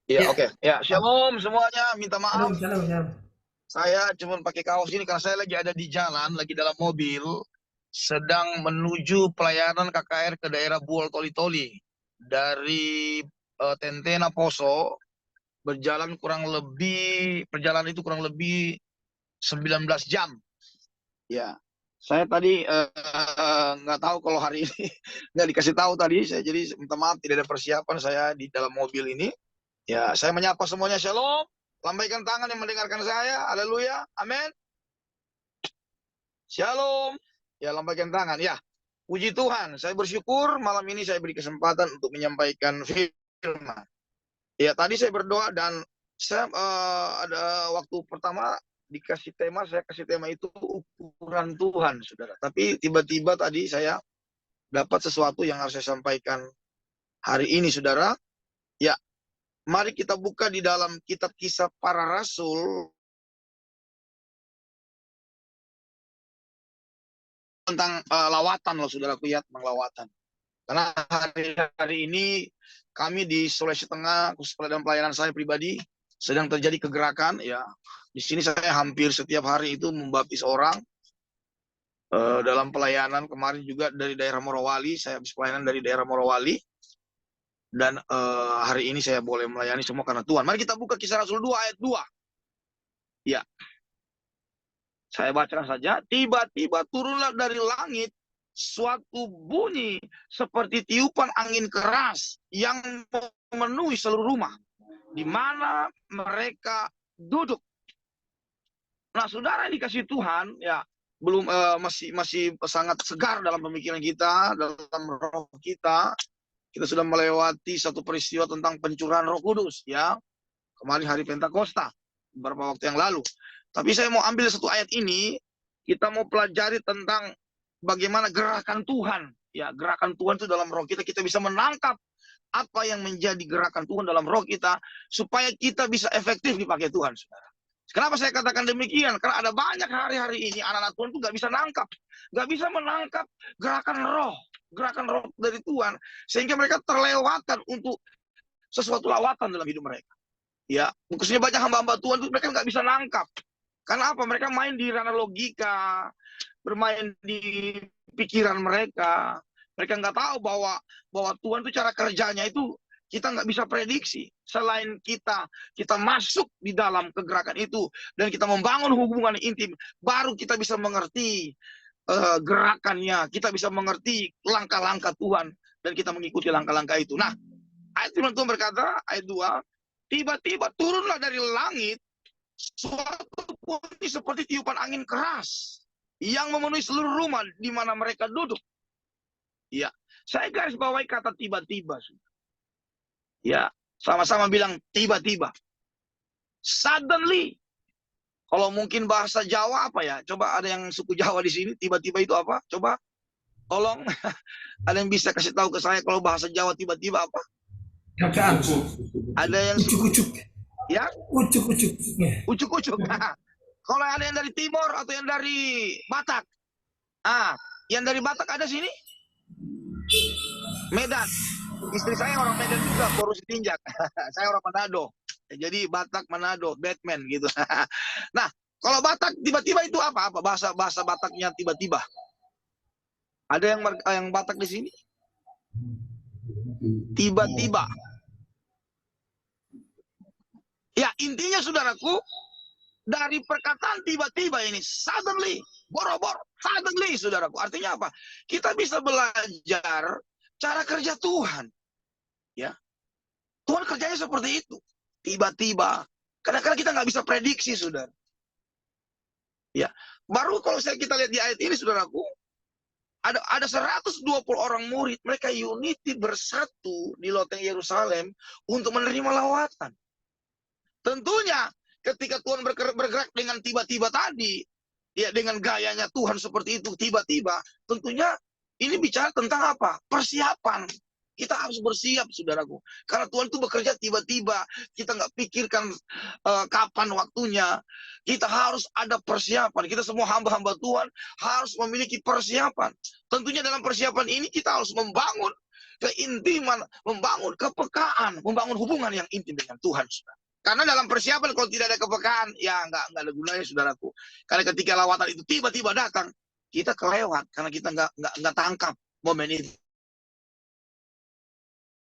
Iya, Ya, oke. Ya, shalom semuanya. Minta maaf, shalom, shalom, shalom. saya cuma pakai kaos ini karena saya lagi ada di jalan, lagi dalam mobil, sedang menuju pelayanan KKR ke daerah Buol Toli-Toli. Dari Tentena Poso, perjalanan itu kurang lebih 19 jam. Ya, saya tadi nggak tahu kalau hari ini nggak dikasih tahu tadi, saya jadi minta maaf tidak ada persiapan saya di dalam mobil ini. Ya, saya menyapa semuanya shalom. Lambaikan tangan yang mendengarkan saya. Haleluya. Amin. Shalom. Ya, lambaikan tangan. Ya, puji Tuhan. Saya bersyukur malam ini saya beri kesempatan untuk menyampaikan firman. Ya, tadi saya berdoa dan saya ada waktu pertama dikasih tema, saya kasih tema itu ukuran Tuhan, saudara. Tapi tiba-tiba tadi saya dapat sesuatu yang harus saya sampaikan hari ini, saudara. Ya, mari kita buka di dalam kitab Kisah Para Rasul tentang lawatan loh saudaraku ya, tentang lawatan. Karena hari-hari ini kami di Sulawesi Tengah, khusus dalam pelayanan saya pribadi, sedang terjadi kegerakan ya. Di sini saya hampir setiap hari itu membaptis orang dalam pelayanan. Kemarin juga dari daerah Morowali, saya habis pelayanan dari daerah Morowali. Dan hari ini saya boleh melayani semua karena Tuhan. Mari kita buka Kisah Rasul 2 ayat 2. Ya, saya bacakan saja. Tiba-tiba turunlah dari langit suatu bunyi seperti tiupan angin keras yang memenuhi seluruh rumah di mana mereka duduk. Nah, saudara yang dikasih Tuhan, ya belum masih masih sangat segar dalam pemikiran kita, dalam roh kita. Kita sudah melewati satu peristiwa tentang pencurahan Roh Kudus, ya. Kemarin hari Pentakosta, beberapa waktu yang lalu. Tapi saya mau ambil satu ayat ini, kita mau pelajari tentang bagaimana gerakan Tuhan. Ya, gerakan Tuhan itu dalam roh kita bisa menangkap apa yang menjadi gerakan Tuhan dalam roh kita, supaya kita bisa efektif dipakai Tuhan, saudara. Kenapa saya katakan demikian? Karena ada banyak hari-hari ini anak-anak Tuhan itu nggak bisa nangkap, nggak bisa menangkap gerakan roh dari Tuhan, sehingga mereka terlewatkan untuk sesuatu lawatan dalam hidup mereka. Ya, khususnya banyak hamba-hamba Tuhan itu mereka nggak bisa nangkap. Karena apa? Mereka main di ranah logika, bermain di pikiran mereka. Mereka nggak tahu bahwa Tuhan itu cara kerjanya itu kita nggak bisa prediksi. Selain kita masuk di dalam kegerakan itu dan kita membangun hubungan intim, baru kita bisa mengerti gerakannya. Kita bisa mengerti langkah-langkah Tuhan dan kita mengikuti langkah-langkah itu. Nah, ayat firman Tuhan berkata, ayat 2, tiba-tiba turunlah dari langit suatu bunyi seperti tiupan angin keras yang memenuhi seluruh rumah di mana mereka duduk. Ya, saya garis bawahi kata tiba-tiba. Ya, sama-sama bilang tiba-tiba. Suddenly. Kalau mungkin bahasa Jawa apa ya? Coba ada yang suku Jawa di sini, tiba-tiba itu apa? Coba tolong ada yang bisa kasih tahu ke saya kalau bahasa Jawa tiba-tiba apa? Kakak, Ada yang ucuk-ucuk, ya, ucuk-ucuk. ucuk-ucuk. Kalau ada yang dari timur atau yang dari Batak? Ah, yang dari Batak ada sini? Medan. Istri saya orang Medan juga, baru setinjak. Saya orang Manado. Jadi Batak Manado, Batman gitu. Nah, kalau Batak tiba-tiba itu apa? Apa bahasa Bataknya tiba-tiba? Ada yang Batak di sini? Tiba-tiba. Ya, intinya saudaraku, dari perkataan tiba-tiba ini, suddenly, boro-boro, suddenly, saudaraku. Artinya apa? Kita bisa belajar cara kerja Tuhan. Ya, Tuhan kerjanya seperti itu. Tiba-tiba. Kadang-kadang kita nggak bisa prediksi, saudara. Ya, baru kalau kita lihat di ayat ini, saudaraku, ada 120 orang murid, mereka unity bersatu di loteng Yerusalem untuk menerima lawatan. Tentunya ketika Tuhan bergerak dengan tiba-tiba tadi, ya dengan gayanya Tuhan seperti itu, tiba-tiba, tentunya ini bicara tentang apa? Persiapan. Kita harus bersiap, saudaraku. Karena Tuhan itu bekerja tiba-tiba. Kita nggak pikirkan kapan waktunya. Kita harus ada persiapan. Kita semua hamba-hamba Tuhan harus memiliki persiapan. Tentunya dalam persiapan ini kita harus membangun keintiman, membangun kepekaan, membangun hubungan yang intim dengan Tuhan, saudara. Karena dalam persiapan kalau tidak ada kepekaan, ya nggak ada gunanya, saudaraku. Karena ketika lawatan itu tiba-tiba datang, kita kelewat karena kita nggak tangkap momen itu.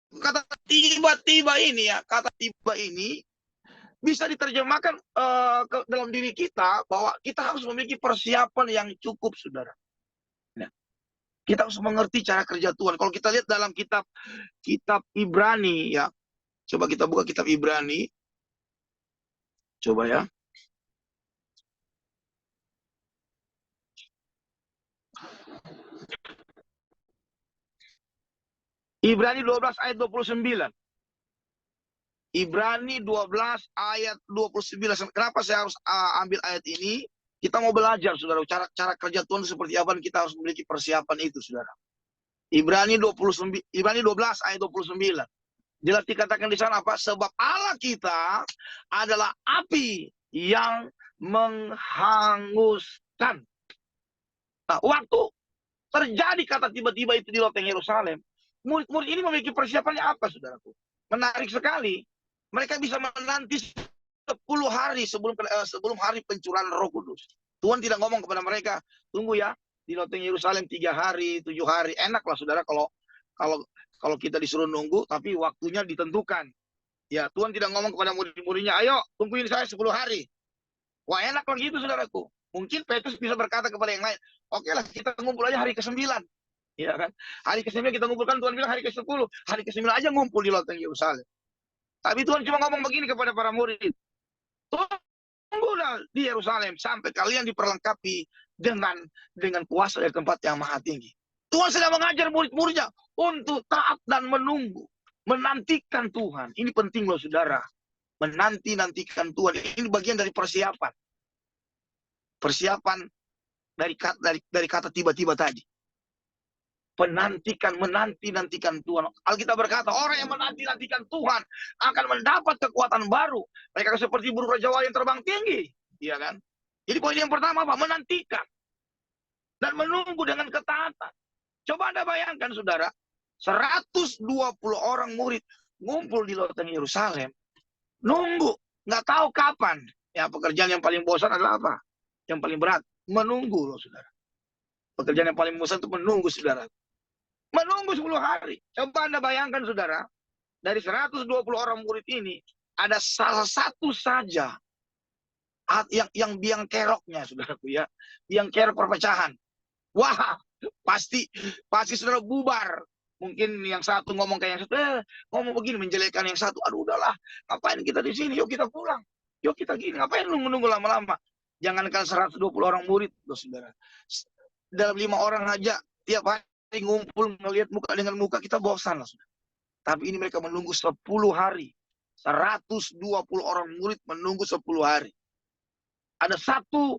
Kata tiba-tiba ini ya, kata tiba ini bisa diterjemahkan ke dalam diri kita bahwa kita harus memiliki persiapan yang cukup, saudara. Nah, kita harus mengerti cara kerja Tuhan. Kalau kita lihat dalam kitab Ibrani ya, coba kita buka kitab Ibrani, coba ya. Ibrani 12 ayat 29. Ibrani 12 ayat 29. Kenapa saya harus ambil ayat ini? Kita mau belajar, saudara, cara kerja Tuhan seperti apa, dan kita harus memiliki persiapan itu, saudara. Ibrani 12 ayat 29. Jelas dikatakan di sana apa? Sebab Allah kita adalah api yang menghanguskan. Nah, waktu terjadi kata tiba-tiba itu di loteng Yerusalem, murid-murid ini memiliki persiapannya apa, saudaraku? Menarik sekali. Mereka bisa menanti 10 hari sebelum hari pencurahan Roh Kudus. Tuhan tidak ngomong kepada mereka, tunggu ya di loteng Yerusalem 3 hari, 7 hari. Enak lah, saudara, kalau kita disuruh nunggu, tapi waktunya ditentukan. Ya, Tuhan tidak ngomong kepada murid-muridnya, ayo tungguin saya 10 hari. Wah, enak lah gitu, saudaraku. Mungkin Petrus bisa berkata kepada yang lain, oke lah, kita ngumpul aja hari ke-9. Ya kan? Hari ke-9 kita ngumpulkan, Tuhan bilang hari ke-10. Hari ke-9 aja ngumpul di loteng Yerusalem. Tapi Tuhan cuma ngomong begini kepada para murid, tunggulah di Yerusalem sampai kalian diperlengkapi dengan kuasa dari tempat yang maha tinggi. Tuhan sedang mengajar murid-muridnya untuk taat dan menunggu, menantikan Tuhan. Ini penting loh, saudara. Menantikan Tuhan. Ini bagian dari persiapan. Persiapan dari kata tiba-tiba tadi. Menantikan Tuhan. Alkitab berkata, orang yang menantikan Tuhan akan mendapat kekuatan baru. Mereka seperti burung rajawa yang terbang tinggi. Iya kan? Jadi poin yang pertama apa? Menantikan. Dan menunggu dengan ketaatan. Coba Anda bayangkan, saudara. 120 orang murid ngumpul di loteng Yerusalem. Nunggu. Nggak tahu kapan. Ya, pekerjaan yang paling bosan adalah apa? Yang paling berat. Menunggu loh, saudara. Pekerjaan yang paling bosan itu menunggu, saudara. Menunggu 10 hari. Coba Anda bayangkan, saudara. Dari 120 orang murid ini, ada salah satu saja yang biang keroknya, saudaraku ya. Biang kerok perpecahan. Wah, pasti saudara bubar. Mungkin yang satu ngomong kayak yang satu, ngomong begini, menjelekkan yang satu. Aduh, udahlah, ngapain kita di sini? Yuk kita pulang. Yuk kita gini, ngapain nunggu lama-lama? Jangankan 120 orang murid, loh, saudara. Dalam 5 orang aja, tiap hari ngumpul ngelihat muka dengan muka, kita bosan lah, saudara. Tapi ini mereka menunggu 10 hari. 120 orang murid menunggu 10 hari. Ada satu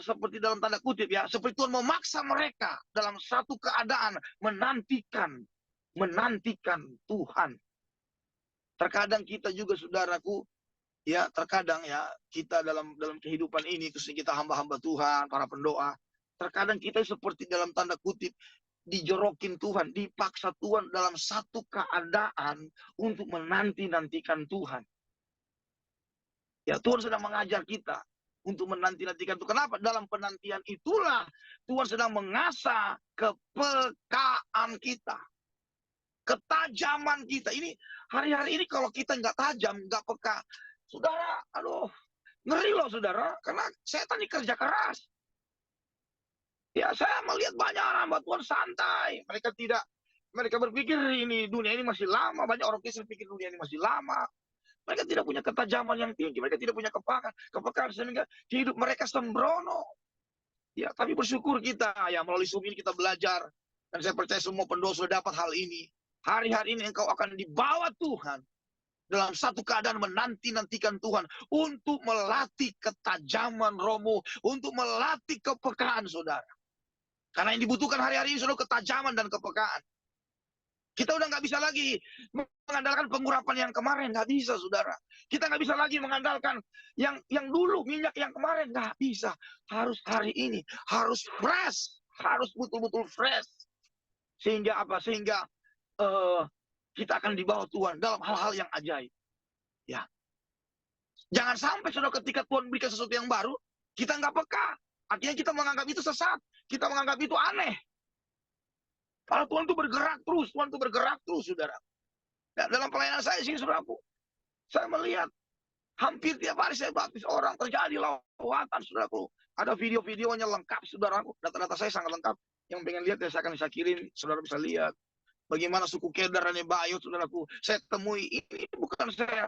seperti dalam tanda kutip ya, seperti Tuhan memaksa mereka dalam satu keadaan menantikan Tuhan. Terkadang kita juga, saudaraku, ya terkadang ya kita dalam kehidupan ini, khususnya kita hamba-hamba Tuhan, para pendoa, terkadang kita seperti dalam tanda kutip dijorokin Tuhan, dipaksa Tuhan dalam satu keadaan untuk menantikan Tuhan. Ya, Tuhan sedang mengajar kita untuk menantikan Tuhan. Kenapa? Dalam penantian itulah Tuhan sedang mengasah kepekaan kita, ketajaman kita. Ini hari-hari ini kalau kita nggak tajam, nggak peka, saudara, aduh, ngeri loh, saudara, karena setan ini kerja keras. Ya, saya melihat banyak hamba Tuhan santai. Mereka berpikir ini dunia ini masih lama. Banyak orang Kristen pikir dunia ini masih lama. Mereka tidak punya ketajaman yang tinggi. Mereka tidak punya kepekaan sehingga hidup mereka sembrono. Ya, tapi bersyukur kita ya, melalui Zoom ini kita belajar. Dan saya percaya semua pendoa sudah dapat hal ini. Hari-hari ini engkau akan dibawa Tuhan dalam satu keadaan menantikan Tuhan untuk melatih ketajaman rohmu, untuk melatih kepekaan, saudara. Karena yang dibutuhkan hari-hari ini saudara, ketajaman dan kepekaan. Kita udah nggak bisa lagi mengandalkan pengurapan yang kemarin, nggak bisa, saudara. Kita nggak bisa lagi mengandalkan yang dulu, minyak yang kemarin, nggak bisa. Harus hari ini, harus fresh, harus betul-betul fresh. Sehingga apa? Sehingga eh, kita akan dibawa Tuhan dalam hal-hal yang ajaib. Ya, jangan sampai sudah ketika Tuhan berikan sesuatu yang baru, kita nggak peka. Artinya kita menganggap itu sesat, kita menganggap itu aneh. Kalau Tuhan itu bergerak terus, Tuhan itu bergerak terus, saudara. Dan dalam pelayanan saya sih, saudaraku, saya melihat hampir tiap hari saya baptis orang, terjadi lawatan, saudaraku. Ada video-videonya lengkap, saudaraku. Data-data saya sangat lengkap. Yang pengen lihat ya saya akan bisa kirim, saudara bisa lihat. Bagaimana suku Kedar dan Bayut, saudaraku. Saya temui ini bukan saya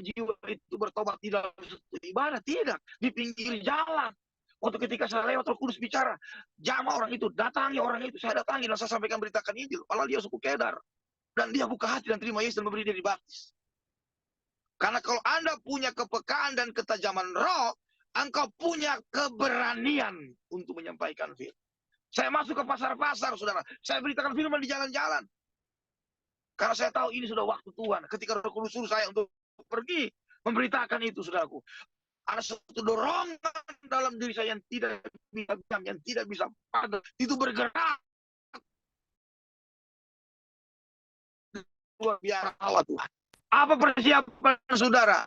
jiwa itu bertobat di dalam ibadah, tidak. Di pinggir jalan. Waktu ketika saya lewat, Roh Kudus bicara, jama orang itu, datangi orang itu, saya datangi dan saya sampaikan beritakan Injil. Padahal dia suku Kedar. Dan dia buka hati dan terima Yesus dan memberi dia dibaptis. Karena kalau Anda punya kepekaan dan ketajaman roh, engkau punya keberanian untuk menyampaikan firman. Saya masuk ke pasar-pasar, saudara. Saya beritakan firman di jalan-jalan. Karena saya tahu ini sudah waktu Tuhan. Ketika Roh Kudus suruh saya untuk pergi memberitakan itu, saudaraku. Ada satu dorongan dalam diri saya yang tidak bisa diam, yang tidak bisa padam. Itu bergerak. Luar biasa Allah Tuhan. Apa persiapan saudara?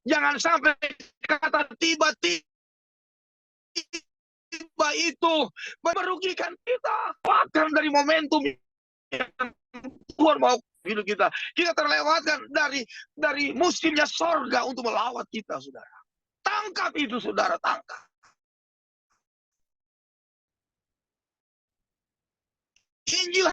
Jangan sampai kata tiba-tiba itu merugikan kita. Bahkan dari momentum yang Tuhan mau hidup kita. Kita terlewatkan dari musimnya sorga untuk melawat kita, saudara. Tangkap itu, saudara, tangkap. Injil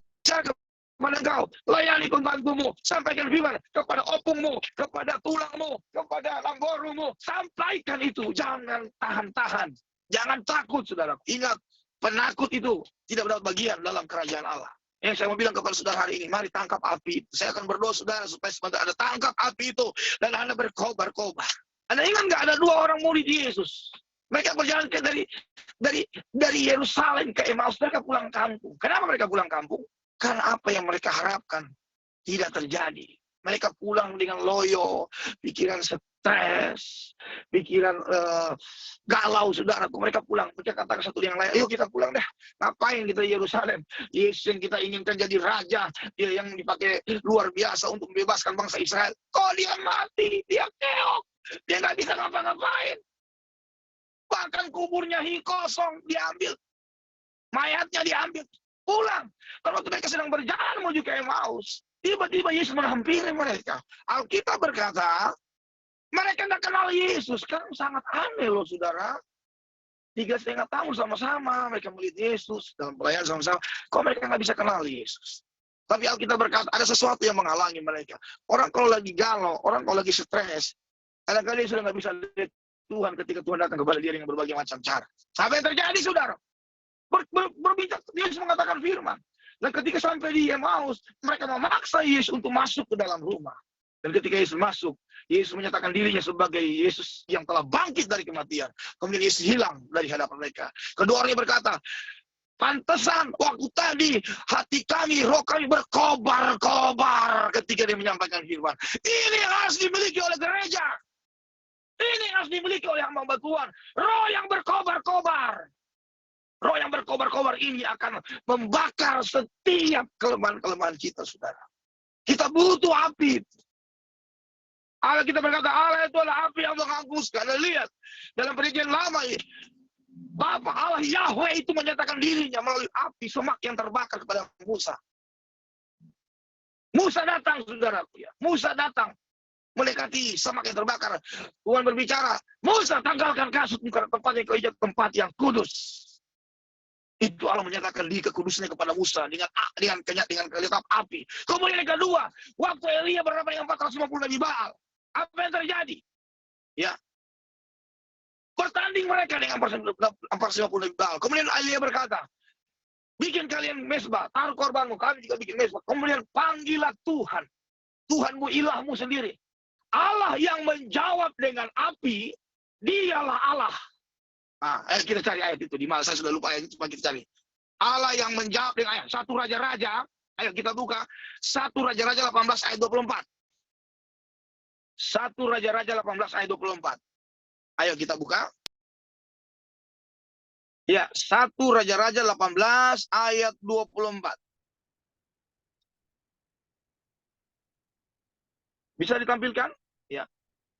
kepada engkau, layani pembantumu, sampaikan firman kepada opungmu, kepada tulangmu, kepada langgorumu, sampaikan itu, jangan tahan-tahan, jangan takut, saudara. Ingat, penakut itu tidak mendapat bagian dalam kerajaan Allah. Yang saya mau bilang kepada saudara hari ini, mari tangkap api. Saya akan berdoa saudara supaya sebentar Anda tangkap api itu dan Anda berkobar-kobar. Anda ingat nggak ada dua orang murid Yesus? Mereka berjalan dari Yerusalem ke Emmaus, mereka pulang kampung. Kenapa mereka pulang kampung? Karena apa yang mereka harapkan tidak terjadi. Mereka pulang dengan loyo, pikiran stres, pikiran galau, saudaraku. Mereka pulang. Mereka katakan satu yang lain, ayo kita pulang deh. Ngapain kita di Yerusalem? Yesus yang kita inginkan jadi raja, dia yang dipakai luar biasa untuk membebaskan bangsa Israel. Kok dia mati? Dia keok. Dia nggak bisa ngapa-ngapain. Bahkan kuburnya kosong, diambil. Mayatnya diambil. Pulang. Kalau mereka sedang berjalan menuju ke Emmaus, tiba-tiba Yesus menghampiri mereka. Alkitab berkata, mereka nggak kenal Yesus. Kan sangat aneh loh, saudara. 3,5 tahun sama-sama mereka melihat Yesus dalam pelayanan sama-sama. Kok mereka nggak bisa kenal Yesus? Tapi Alkitab berkata ada sesuatu yang menghalangi mereka. Orang kalau lagi galau, orang kalau lagi stres, kadang-kadang dia sudah nggak bisa lihat Tuhan ketika Tuhan datang kepada dia dengan berbagai macam cara. Apa yang terjadi, saudara? Berbicara, Yesus mengatakan firman. Dan ketika sampai di Emmaus, mereka memaksa Yesus untuk masuk ke dalam rumah. Dan ketika Yesus masuk, Yesus menyatakan dirinya sebagai Yesus yang telah bangkit dari kematian. Kemudian Yesus hilang dari hadapan mereka. Kedua orangnya berkata, pantesan waktu tadi hati kami, roh kami berkobar-kobar ketika dia menyampaikan firman. Ini yang harus dimiliki oleh gereja. Ini yang harus dimiliki oleh hamba Tuhan. Roh yang berkobar-kobar. Roh yang berkobar-kobar ini akan membakar setiap kelemahan-kelemahan kita, saudara. Kita butuh api. Allah kita berkata, Allah itu adalah api yang menghanguskan. Anda lihat, dalam perjanjian lama ini, Bapa Allah Yahweh itu menyatakan dirinya melalui api semak yang terbakar kepada Musa. Musa datang, saudaraku ya. Musa datang mendekati semak yang terbakar. Tuhan berbicara, Musa tanggalkan kasutmu karena tempat yang kau injak tempat yang kudus. Itu Allah menyatakan di kekudusannya kepada Musa dengan kelihatan api. Kemudian yang kedua, waktu Elia berhadapan dengan 450 Nabi Baal, apa yang terjadi? Ya, bertanding mereka dengan 450 Nabi Baal. Kemudian Elia berkata, bikin kalian mesbah, taruh korbanmu, kami juga bikin mesbah. Kemudian panggillah Tuhan, Tuhanmu ilahmu sendiri. Allah yang menjawab dengan api, dialah Allah. Nah, kita cari ayat itu di mana, saya sudah lupa ayat itu, coba kita cari. Allah yang menjawab dengan ayat 1 Raja-Raja, ayo kita buka 1 Raja-Raja 18 ayat 24. 1 Raja-Raja 18 ayat 24. Ayo kita buka. Ya, 1 Raja-Raja 18 ayat 24. Bisa ditampilkan? Ya.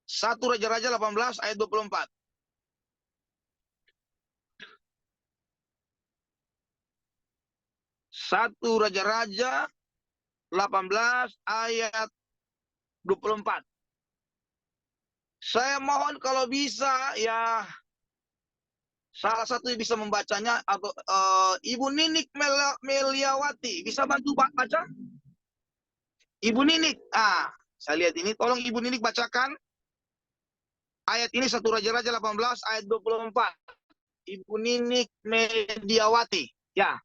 1 Raja-Raja 18 ayat 24. 1 Raja-Raja 18 ayat 24. Saya mohon kalau bisa ya salah satu yang bisa membacanya atau Ibu Ninik Meliawati bisa bantu baca? Ibu Ninik. Saya lihat ini, tolong Ibu Ninik bacakan ayat ini 1 Raja-Raja 18 ayat 24. Ibu Ninik Mediawati. Ya.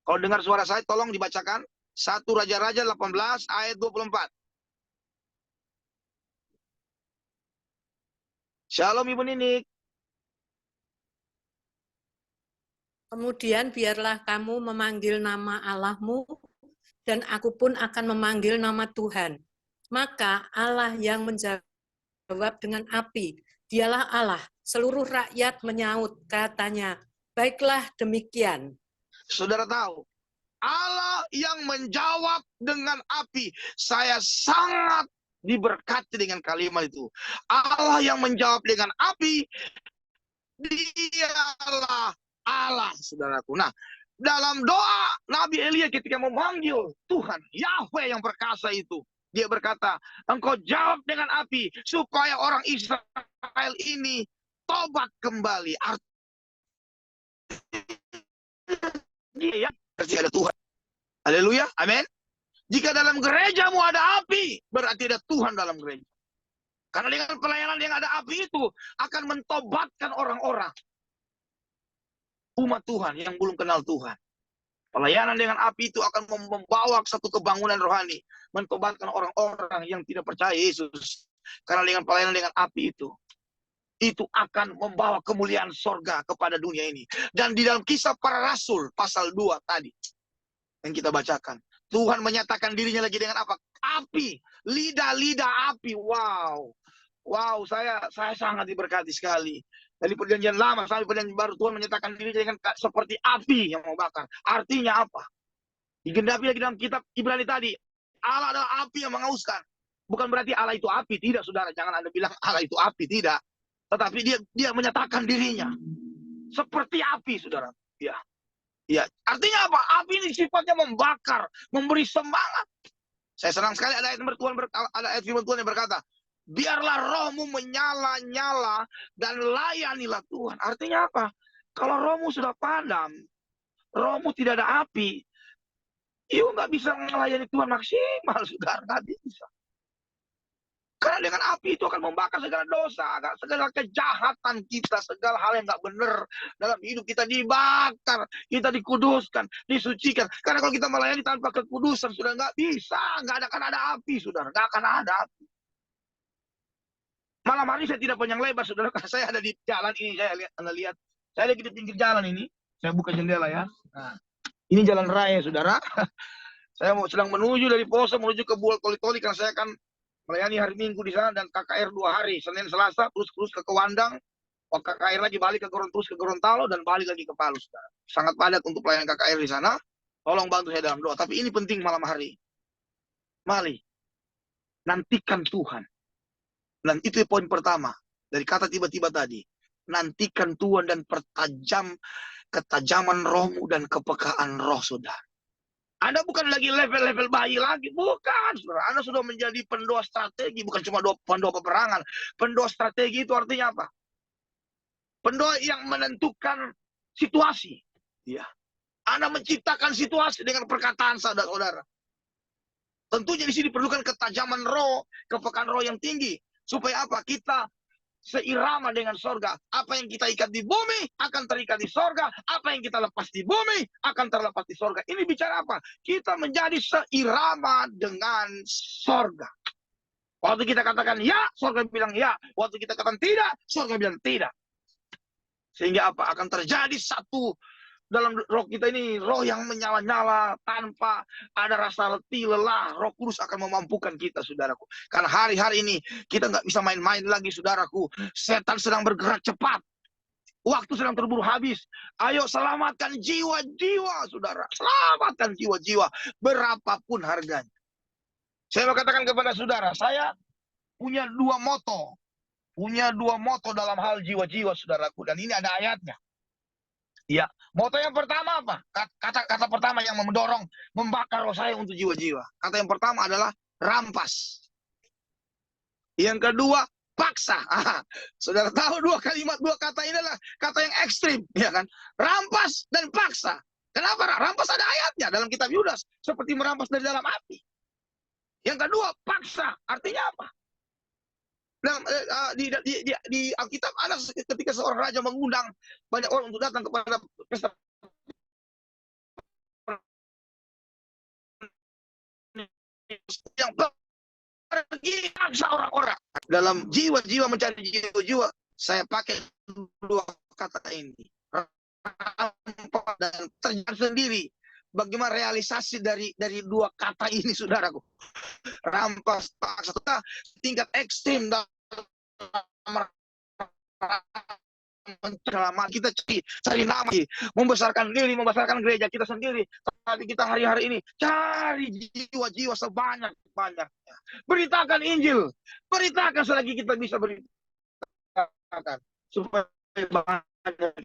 Kalau dengar suara saya tolong dibacakan 1 Raja-Raja 18 ayat 24. Shalom Ibu Ninik. Kemudian biarlah kamu memanggil nama Allahmu, dan aku pun akan memanggil nama Tuhan. Maka Allah yang menjawab dengan api, dialah Allah. Seluruh rakyat menyaut, katanya, baiklah demikian. Saudara tahu, Allah yang menjawab dengan api. Saya sangat diberkati dengan kalimat itu. Allah yang menjawab dengan api, dialah Allah, saudaraku. Nah, dalam doa Nabi Elia ketika memanggil Tuhan, Yahweh yang perkasa itu, dia berkata, engkau jawab dengan api, supaya orang Israel ini tobat kembali. Artinya ya, berarti ada Tuhan. Haleluya, amin. Jika dalam gerejamu ada api, berarti ada Tuhan dalam gereja. Karena dengan pelayanan yang ada api itu akan mentobatkan orang-orang. Umat Tuhan yang belum kenal Tuhan. Pelayanan dengan api itu akan membawa satu kebangunan rohani. Mentobatkan orang-orang yang tidak percaya Yesus. Karena dengan pelayanan dengan api itu akan membawa kemuliaan sorga kepada dunia ini. Dan di dalam Kisah Para Rasul pasal 2 tadi yang kita bacakan, Tuhan menyatakan dirinya lagi dengan apa? Api, lidah-lidah api. Wow, saya sangat diberkati sekali. Dari perjanjian lama sampai perjanjian baru, Tuhan menyatakan diri dengan seperti api yang mau bakar. Artinya apa? Digenapi lagi dalam kitab Ibrani tadi, Allah adalah api yang menghauskan. Bukan berarti Allah itu api, tidak saudara. Jangan Anda bilang Allah itu api, tidak. Tetapi dia menyatakan dirinya seperti api, saudara. Ya. Artinya apa? Api ini sifatnya membakar, memberi semangat. Saya senang sekali ada ayat firman Tuhan yang berkata, biarlah rohmu menyala-nyala dan layanilah Tuhan. Artinya apa? Kalau rohmu sudah padam, rohmu tidak ada api, you nggak bisa melayani Tuhan maksimal, saudara. Nggak bisa. Karena dengan api itu akan membakar segala dosa, segala kejahatan kita, segala hal yang nggak benar dalam hidup kita dibakar, kita dikuduskan, disucikan. Karena kalau kita melayani tanpa kekudusan, sudah nggak bisa, nggak akan ada api, saudara, nggak akan ada api. Malam hari saya tidak panjang lebar, saudara, karena saya ada di jalan ini, Anda lihat, saya lagi di pinggir jalan ini, saya buka jendela ya. Nah, ini jalan raya, saudara. Saya sedang menuju dari Poso menuju ke Buol Toli-Toli karena saya akan melayani hari Minggu di sana dan KKR 2 hari, Senin Selasa terus ke Kewandang, KKR lagi balik ke Gorontalo dan balik lagi ke Palu, saudara. Sangat padat untuk pelayanan KKR di sana. Tolong bantu saya dalam doa. Tapi ini penting malam hari. Mari nantikan Tuhan. Dan itu poin pertama dari kata tiba-tiba tadi. Nantikan Tuhan dan ketajaman rohmu dan kepekaan roh, saudara. Anda bukan lagi level-level bayi lagi, bukan, saudara. Anda sudah menjadi pendoa strategi, bukan cuma pendoa peperangan. Pendoa strategi itu artinya apa? Pendoa yang menentukan situasi. Ya. Anda menciptakan situasi dengan perkataan saudara-saudara. Tentunya di sini diperlukan ketajaman roh, kepekaan roh yang tinggi. Supaya apa? Kita seirama dengan sorga. Apa yang kita ikat di bumi akan terikat di sorga. Apa yang kita lepas di bumi akan terlepas di sorga. Ini bicara apa? Kita menjadi seirama dengan sorga. Waktu kita katakan ya, sorga bilang ya. Waktu kita katakan tidak, sorga bilang tidak. Sehingga apa? Akan terjadi satu dalam roh kita ini, roh yang menyala-nyala tanpa ada rasa letih, lelah. Roh Kudus akan memampukan kita, saudaraku. Karena hari-hari ini kita nggak bisa main-main lagi, saudaraku. Setan sedang bergerak cepat. Waktu sedang terburu habis. Ayo selamatkan jiwa-jiwa, saudara. Selamatkan jiwa-jiwa. Berapapun harganya. Saya mau katakan kepada saudara, saya punya dua moto. Punya dua moto dalam hal jiwa-jiwa, saudaraku. Dan ini ada ayatnya. Ya, moto yang pertama apa? Kata pertama yang mendorong, membakar roh saya untuk jiwa-jiwa. Kata yang pertama adalah rampas. Yang kedua, paksa. Saudara tahu dua kalimat, dua kata ini adalah kata yang ekstrim, ya kan? Rampas dan paksa. Kenapa? Rampas ada ayatnya dalam kitab Yudas, seperti merampas dari dalam api. Yang kedua, paksa. Artinya apa? Dalam, di Alkitab ada ketika seorang raja mengundang banyak orang untuk datang kepada pesta yang pergi paksa orang-orang. Dalam jiwa-jiwa mencari jiwa-jiwa, saya pakai dua kata ini. Rampas dan terjadi sendiri. Bagaimana realisasi dari dua kata ini, saudaraku? Rampas, paksa, tingkat ekstrim dalam kita cari nama, membesarkan diri, membesarkan gereja kita sendiri. Tapi kita hari-hari ini cari jiwa-jiwa sebanyak-banyaknya. Beritakan Injil, beritakan selagi kita bisa beritakan supaya banyak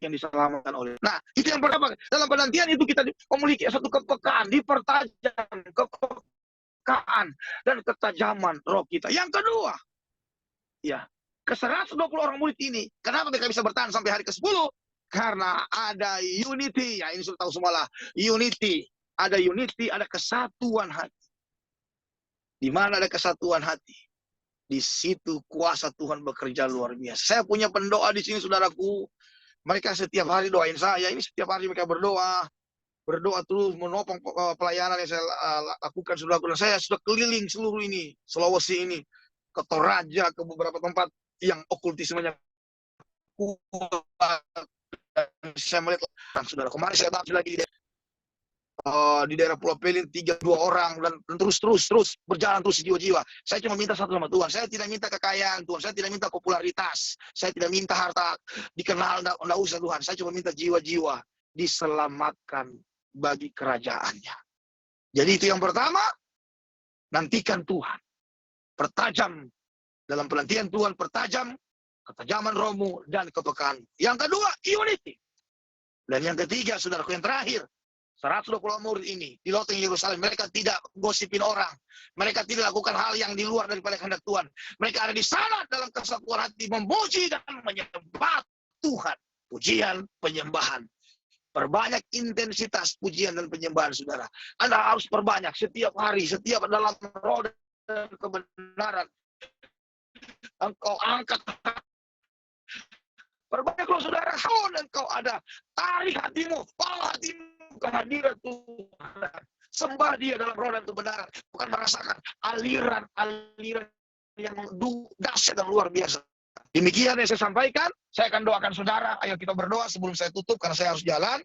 yang diselamatkan oleh. Nah, itu yang pertama. Dalam penantian itu kita memiliki satu kepekaan, dipertajam kepekaan dan ketajaman roh kita. Yang kedua, ya, ke 120 orang murid ini, kenapa mereka bisa bertahan sampai hari ke-10? Karena ada unity. Ya, ini sudah tahu semua lah. Unity. Ada unity, ada kesatuan hati. Di mana ada kesatuan hati, di situ kuasa Tuhan bekerja luar biasa. Saya punya pendoa di sini, saudaraku. Mereka setiap hari doain saya. Ini setiap hari mereka berdoa terus, menopang pelayanan yang saya lakukan, saudaraku. Dan saya sudah keliling seluruh ini, Sulawesi ini, ke Toraja, ke beberapa tempat yang okultismenya kuat. Saya melihat, saudara, kemarin saya bahas lagi di daerah Pulau Pelin, 3-2 orang, dan terus berjalan terus jiwa-jiwa. Saya cuma minta satu sama Tuhan. Saya tidak minta kekayaan, Tuhan. Saya tidak minta popularitas. Saya tidak minta harta dikenal, enggak usah, Tuhan. Saya cuma minta jiwa-jiwa diselamatkan bagi kerajaannya. Jadi itu yang pertama, nantikan Tuhan. Pertajam dalam penantian Tuhan, pertajam ketajaman rohmu dan kepekaan. Yang kedua, unity. Dan yang ketiga, saudaraku, yang terakhir, 120 murid ini di loteng Yerusalem, mereka tidak gosipin orang. Mereka tidak lakukan hal yang di luar daripada kehendak Tuhan. Mereka ada di sana dalam kesatuan hati, memuji dan menyembah Tuhan. Pujian, penyembahan. Perbanyak intensitas pujian dan penyembahan, saudara. Anda harus perbanyak setiap hari, setiap dalam roh dan kebenaran. Engkau angkat, perbanyak loh, saudara. Kalau engkau ada, tarik hatimu, bawa hatimu kehadiran Tuhan. Sembah dia dalam roh dan kebenaran. Bukan merasakan aliran-aliran yang dahsyat dan luar biasa. Demikian yang saya sampaikan. Saya akan doakan saudara. Ayo kita berdoa sebelum saya tutup, karena saya harus jalan.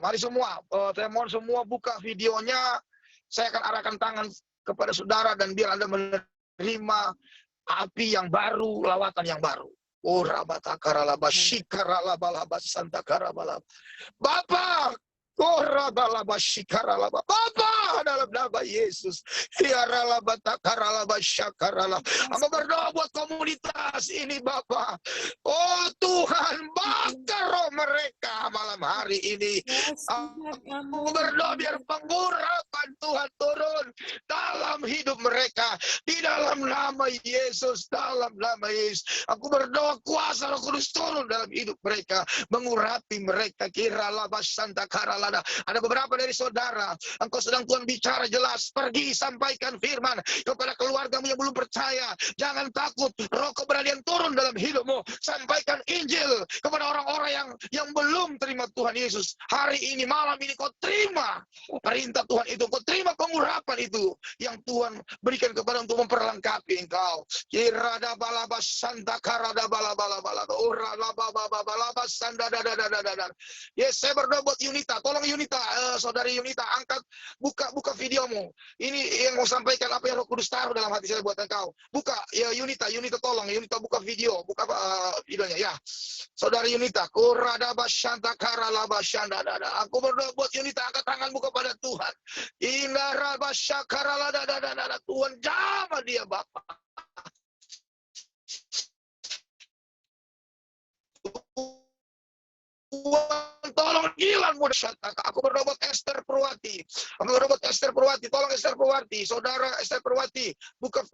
Mari semua, saya mohon semua buka videonya. Saya akan arahkan tangan kepada saudara, dan biar Anda menerima api yang baru, lawatan yang baru. Oh, rabatakaralaba, shikaralabalaba, santakarabalaba. Bapak, Bapa, dalam nama Yesus. Hamba berdoa buat komunitas ini, Bapak. Oh Tuhan, bakar roh mereka malam hari ini. Aku berdoa biar pengurapan Tuhan turun dalam hidup mereka. Di dalam nama Yesus, dalam nama Yesus. Aku berdoa kuasa Roh Kudus turun dalam hidup mereka, mengurapi mereka. Ada beberapa dari saudara, engkau sedang Tuhan bicara jelas. Pergi sampaikan firman kepada keluargamu yang belum percaya. Jangan takut, roh keberanian turun dalam hidupmu. Sampaikan Injil kepada orang-orang yang belum terima Tuhan Yesus. Hari ini, malam ini, kau terima perintah Tuhan itu. Kau terima pengurapan itu yang Tuhan berikan kepada untuk memperlengkapi engkau. Yes, saya berdoa buat Yunita. Tolong Yunita, saudari Yunita, angkat, buka videomu. Ini yang mau sampaikan apa yang Roh Kudus taruh dalam hati saya buat engkau. Buka, ya Yunita tolong, Yunita buka video. buka videonya ya. Saudari Yunita, Kurada Basyanta Karala Basyanda Dada. Aku berdoa buat Yunita, angkat tanganmu kepada Tuhan. Indara Basyakarala Dada. Tuhan jamah dia Bapak. Tuhan tolong hilang mudah. Aku berdoa buat Esther Purwati. Aku berdoa buat Esther Purwati. Tolong Esther Purwati. Saudara Esther Purwati, buka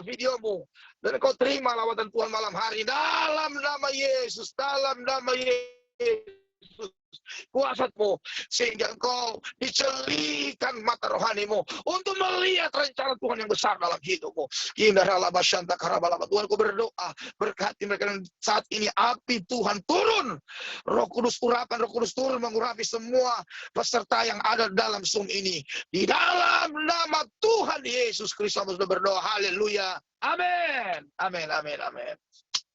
videomu. Dan kau terima lawatan Tuhan malam hari. Dalam nama Yesus. Dalam nama Yesus. Kuasamu. Sehingga engkau dicelikan mata rohanimu. Untuk melihat rencana Tuhan yang besar dalam hidupmu. Tuhan, aku berdoa. Berkati mereka saat ini api Tuhan turun. Roh Kudus urapan, Roh Kudus turun mengurapi semua peserta yang ada dalam Zoom ini. Di dalam nama Tuhan Yesus Kristus sudah berdoa. Haleluya. Amin. Amin. Amin. Amin.